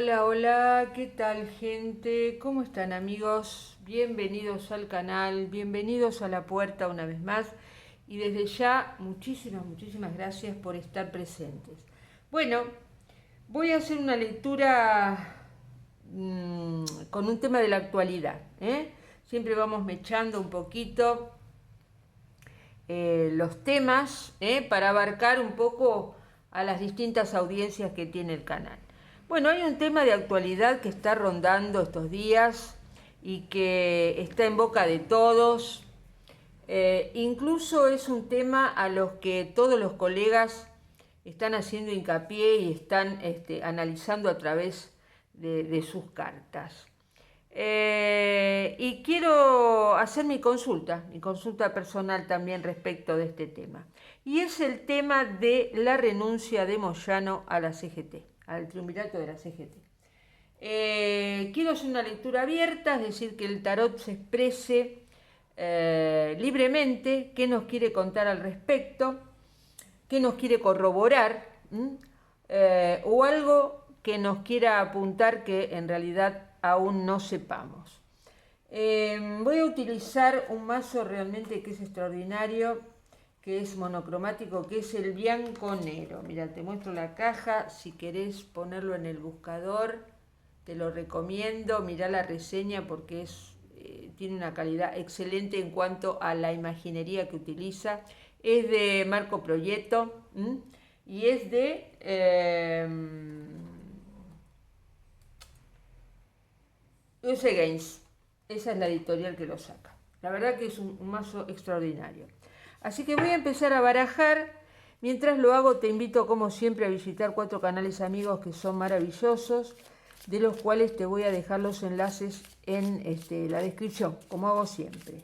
Hola, hola, ¿qué tal gente? ¿Cómo están amigos? Bienvenidos al canal, bienvenidos a La Puerta una vez más y desde ya muchísimas gracias por estar presentes. Bueno, voy a hacer una lectura con un tema de la actualidad, ¿eh? Siempre vamos mechando un poquito los temas para abarcar un poco a las distintas audiencias que tiene el canal. Bueno, hay un tema de actualidad que está rondando estos días y que está en boca de todos. Incluso es un tema a los que todos los colegas están haciendo hincapié y están analizando a través de sus cartas. Y quiero hacer mi consulta personal también respecto de este tema. Y es el tema de la renuncia de Moyano a la CGT, al triunvirato de la CGT. Quiero hacer una lectura abierta, es decir, que el tarot se exprese libremente, qué nos quiere contar al respecto, qué nos quiere corroborar, o algo que nos quiera apuntar que en realidad aún no sepamos. Voy a utilizar un mazo realmente que es extraordinario, que es monocromático, que es el Bianconero. Mira, te muestro la caja, si querés ponerlo en el buscador, te lo recomiendo. Mirá la reseña porque tiene una calidad excelente en cuanto a la imaginería que utiliza. Es de Marco Proyecto y es de Use Games. Esa es la editorial que lo saca. La verdad que es un mazo extraordinario. Así que voy a empezar a barajar. Mientras lo hago, te invito como siempre a visitar 4 canales amigos que son maravillosos, de los cuales te voy a dejar los enlaces en la descripción, como hago siempre,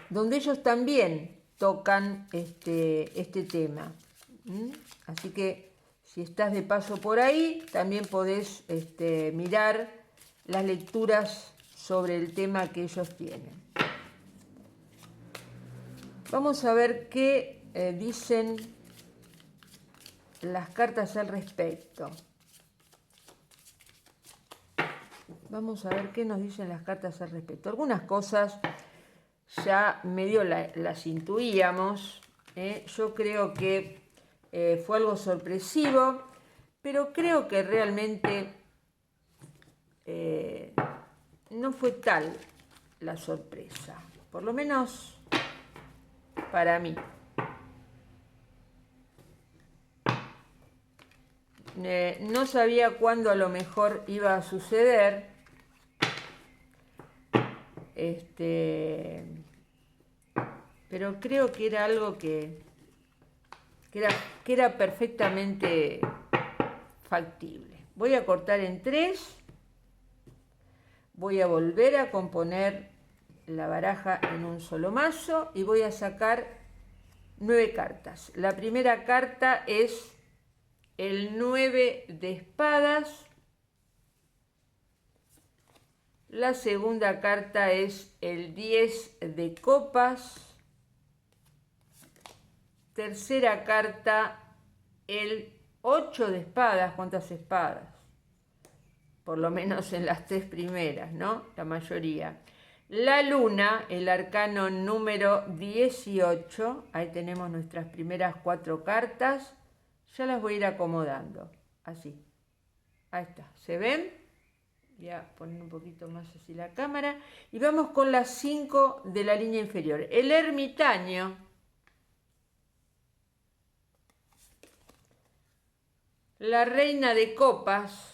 donde ellos también tocan este tema. Así que si estás de paso por ahí, también podés mirar las lecturas sobre el tema que ellos tienen. Vamos a ver qué dicen las cartas al respecto. Vamos a ver qué nos dicen las cartas al respecto. Algunas cosas ya medio las intuíamos. Yo creo que fue algo sorpresivo, pero creo que realmente no fue tal la sorpresa, por lo menos para mí. No sabía cuándo a lo mejor iba a suceder. Pero creo que era algo que era perfectamente factible. Voy a cortar en 3. Voy a volver a componer la baraja en un solo mazo y voy a sacar 9 cartas. La primera carta es el 9 de espadas. La segunda carta es el 10 de copas. Tercera carta, el 8 de espadas. ¿Cuántas espadas? Por lo menos en las 3 primeras, ¿no? La mayoría. La luna, el arcano número 18. Ahí tenemos nuestras primeras 4 cartas. Ya las voy a ir acomodando. Así. Ahí está. ¿Se ven? Voy a poner un poquito más así la cámara. Y vamos con las 5 de la línea inferior. El ermitaño. La reina de copas.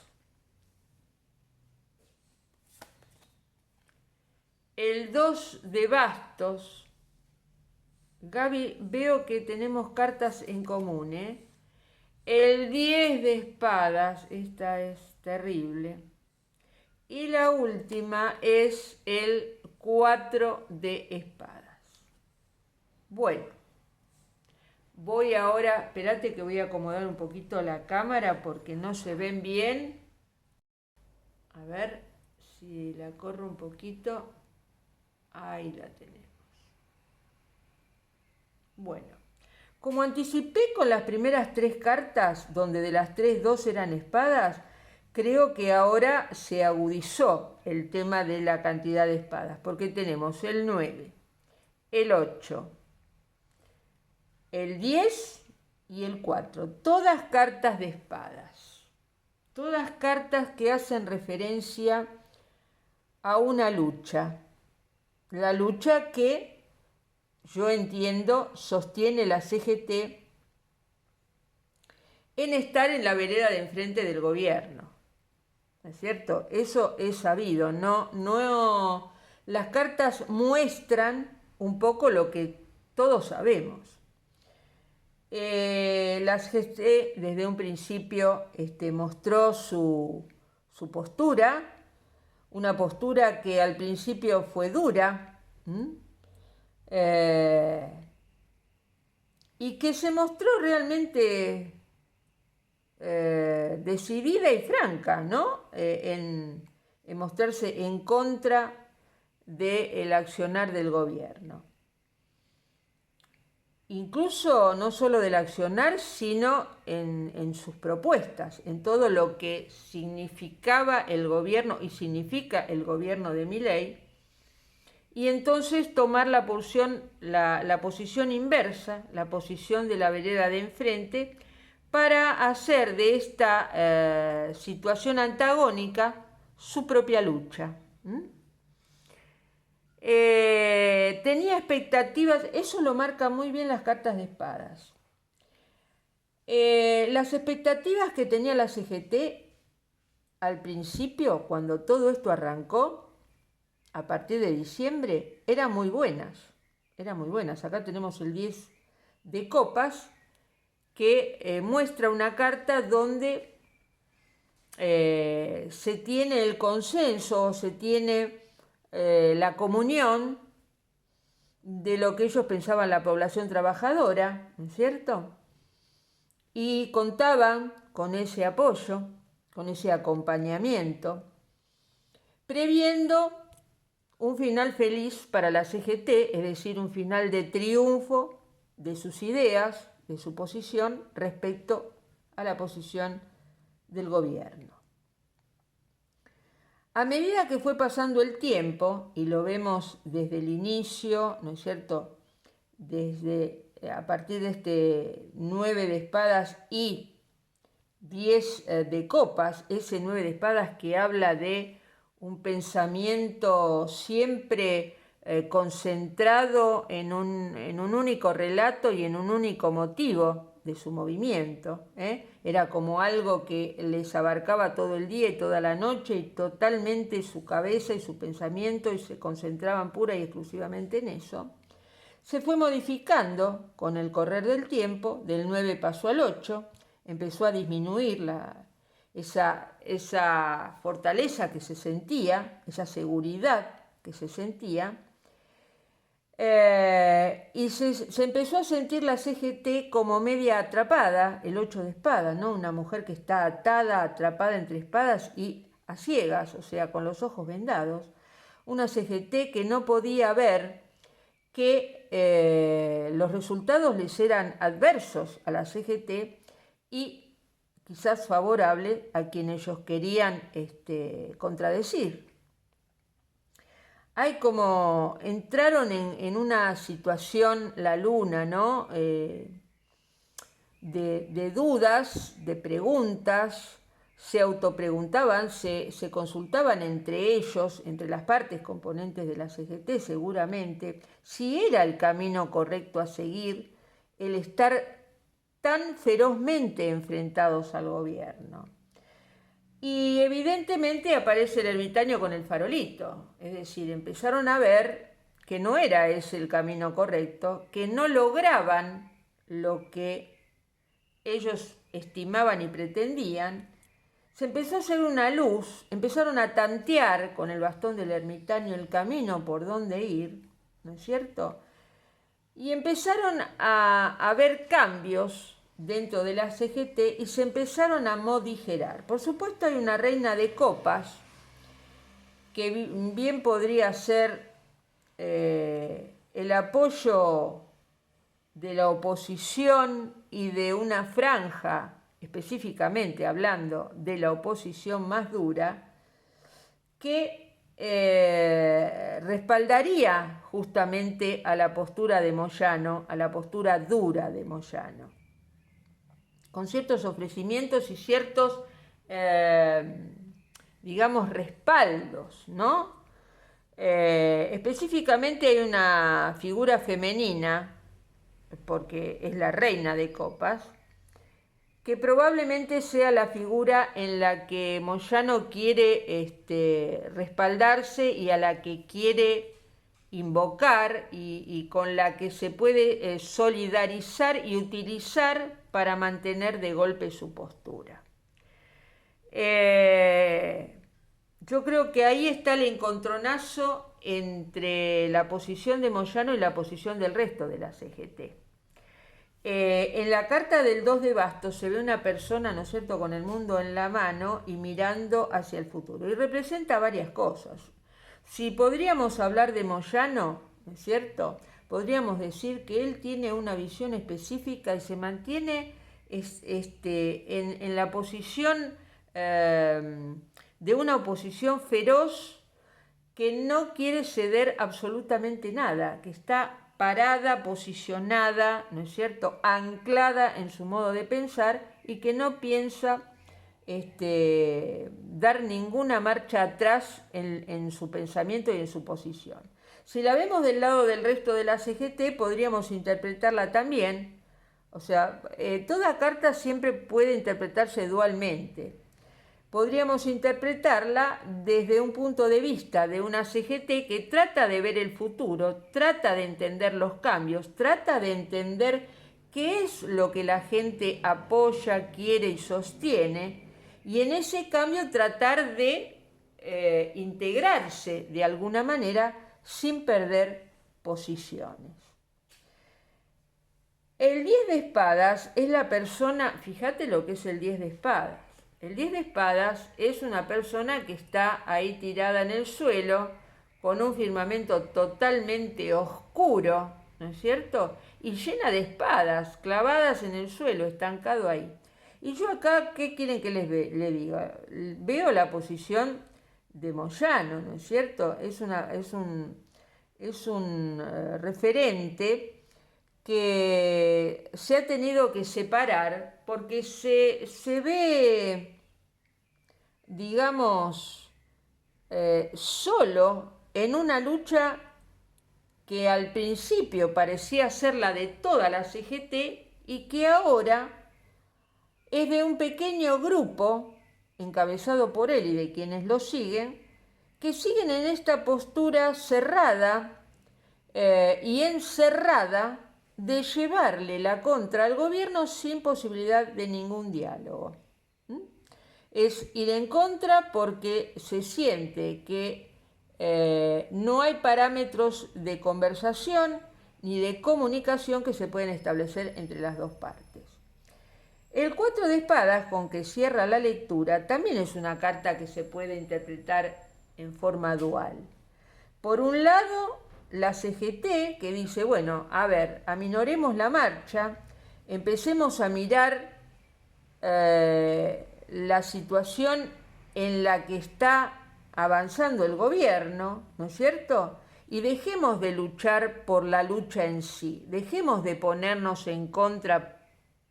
El 2 de bastos. Gaby, veo que tenemos cartas en común, El 10 de espadas, esta es terrible. Y la última es el 4 de espadas. Bueno, voy ahora, espérate que voy a acomodar un poquito la cámara porque no se ven bien. A ver si la corro un poquito. Ahí la tenemos. Bueno, Como anticipé con las primeras 3 cartas, donde de las 3, 2 eran espadas, creo que ahora se agudizó el tema de la cantidad de espadas, porque tenemos el 9, el 8, el 10 y el 4. Todas cartas de espadas. Todas cartas que hacen referencia a una lucha. La lucha que yo entiendo sostiene la CGT en estar en la vereda de enfrente del gobierno. ¿No es cierto? Eso es sabido. Las cartas muestran un poco lo que todos sabemos. La CGT desde un principio mostró su postura, una postura que al principio fue dura, y que se mostró realmente decidida y franca, ¿no? En mostrarse en contra del accionar del gobierno. Incluso no solo del accionar, sino en sus propuestas, en todo lo que significaba el gobierno y significa el gobierno de Milei, y entonces tomar la posición inversa, la posición de la vereda de enfrente, para hacer de esta situación antagónica su propia lucha. Tenía expectativas, eso lo marca muy bien las cartas de espadas. Las expectativas que tenía la CGT al principio, cuando todo esto arrancó, a partir de diciembre, eran muy buenas. Acá tenemos el 10 de copas, que muestra una carta donde se tiene el consenso, se tiene la comunión de lo que ellos pensaban la población trabajadora, ¿no es cierto? Y contaban con ese apoyo, con ese acompañamiento, previendo un final feliz para la CGT, es decir, un final de triunfo de sus ideas, de su posición respecto a la posición del gobierno. A medida que fue pasando el tiempo, y lo vemos desde el inicio, ¿no es cierto?, a partir de este 9 de espadas y 10 de copas, ese 9 de espadas que habla de un pensamiento siempre concentrado en un único relato y en un único motivo de su movimiento. Era como algo que les abarcaba todo el día y toda la noche, y totalmente su cabeza y su pensamiento, y se concentraban pura y exclusivamente en eso. Se fue modificando con el correr del tiempo, del 9 pasó al 8, empezó a disminuir esa fortaleza que se sentía, esa seguridad que se sentía, y se empezó a sentir la CGT como media atrapada, el 8 de espadas, ¿no? Una mujer que está atada, atrapada entre espadas y a ciegas, o sea, con los ojos vendados. Una CGT que no podía ver que los resultados les eran adversos a la CGT y quizás favorables a quien ellos querían contradecir. Hay como, entraron en una situación, la luna, ¿no?, de dudas, de preguntas, se autopreguntaban, se consultaban entre ellos, entre las partes componentes de la CGT seguramente, si era el camino correcto a seguir el estar tan ferozmente enfrentados al gobierno. Y evidentemente aparece el ermitaño con el farolito, es decir, empezaron a ver que no era ese el camino correcto, que no lograban lo que ellos estimaban y pretendían. Se empezó a hacer una luz, empezaron a tantear con el bastón del ermitaño el camino por donde ir, ¿no es cierto? Y empezaron a ver cambios dentro de la CGT y se empezaron a modigerar. Por supuesto hay una reina de copas que bien podría ser el apoyo de la oposición y de una franja, específicamente hablando de la oposición más dura, que respaldaría justamente a la postura de Moyano, a la postura dura de Moyano, con ciertos ofrecimientos y ciertos, digamos, respaldos, ¿no? Específicamente hay una figura femenina, porque es la reina de copas, que probablemente sea la figura en la que Moyano quiere respaldarse y a la que quiere invocar y con la que se puede solidarizar y utilizar para mantener de golpe su postura. Yo creo que ahí está el encontronazo entre la posición de Moyano y la posición del resto de la CGT. En la carta del 2 de bastos se ve una persona, ¿no es cierto?, con el mundo en la mano y mirando hacia el futuro. Y representa varias cosas. Si podríamos hablar de Moyano, ¿no es cierto?, podríamos decir que él tiene una visión específica y se mantiene en la posición de una oposición feroz que no quiere ceder absolutamente nada, que está parada, posicionada, ¿no es cierto?, anclada en su modo de pensar y que no piensa dar ninguna marcha atrás en su pensamiento y en su posición. Si la vemos del lado del resto de la CGT, podríamos interpretarla también, o sea, toda carta siempre puede interpretarse dualmente. Podríamos interpretarla desde un punto de vista de una CGT que trata de ver el futuro, trata de entender los cambios, trata de entender qué es lo que la gente apoya, quiere y sostiene, y en ese cambio tratar de integrarse de alguna manera sin perder posiciones. El 10 de espadas es la persona, fíjate lo que es el 10 de espadas. El 10 de espadas es una persona que está ahí tirada en el suelo con un firmamento totalmente oscuro, ¿no es cierto? Y llena de espadas clavadas en el suelo, estancado ahí. Y yo acá, ¿qué quieren que le diga? Veo la posición de Moyano, ¿no es cierto? Es un referente que se ha tenido que separar porque se ve, digamos, solo en una lucha que al principio parecía ser la de toda la CGT y que ahora es de un pequeño grupo, encabezado por él y de quienes lo siguen, que siguen en esta postura cerrada y encerrada de llevarle la contra al gobierno sin posibilidad de ningún diálogo. Es ir en contra porque se siente que no hay parámetros de conversación ni de comunicación que se pueden establecer entre las dos partes. El 4 de espadas, con que cierra la lectura, también es una carta que se puede interpretar en forma dual. Por un lado, la CGT, que dice, bueno, a ver, aminoremos la marcha, empecemos a mirar la situación en la que está avanzando el gobierno, ¿no es cierto?, y dejemos de luchar por la lucha en sí, dejemos de ponernos en contra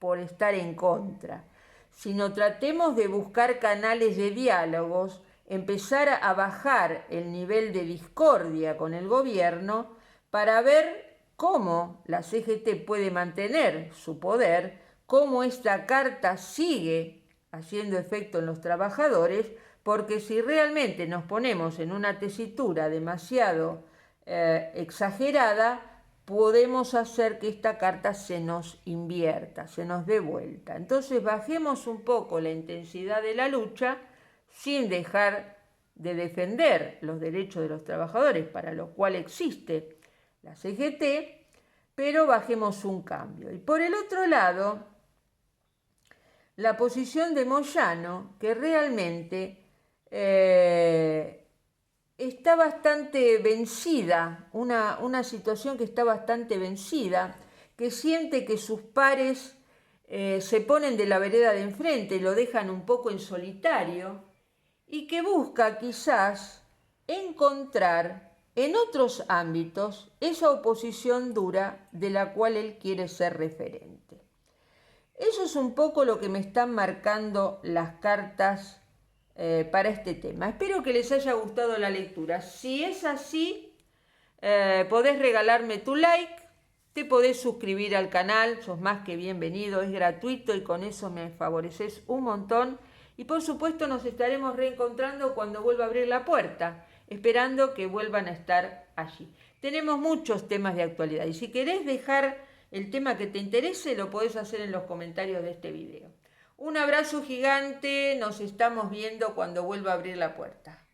por estar en contra, sino tratemos de buscar canales de diálogos, empezar a bajar el nivel de discordia con el gobierno para ver cómo la CGT puede mantener su poder, cómo esta carta sigue haciendo efecto en los trabajadores, porque si realmente nos ponemos en una tesitura demasiado exagerada, podemos hacer que esta carta se nos invierta, se nos dé vuelta. Entonces bajemos un poco la intensidad de la lucha sin dejar de defender los derechos de los trabajadores, para lo cual existe la CGT, pero bajemos un cambio. Y por el otro lado, la posición de Moyano, que realmente está bastante vencida, una situación que está bastante vencida, que siente que sus pares se ponen de la vereda de enfrente y lo dejan un poco en solitario, y que busca quizás encontrar en otros ámbitos esa oposición dura de la cual él quiere ser referente. Eso es un poco lo que me están marcando las cartas para este tema. Espero que les haya gustado la lectura. Si es así, podés regalarme tu like, te podés suscribir al canal, sos más que bienvenido, es gratuito y con eso me favoreces un montón. Y por supuesto nos estaremos reencontrando cuando vuelva a abrir la puerta, esperando que vuelvan a estar allí. Tenemos muchos temas de actualidad y si querés dejar el tema que te interese, lo podés hacer en los comentarios de este video. Un abrazo gigante, nos estamos viendo cuando vuelva a abrir la puerta.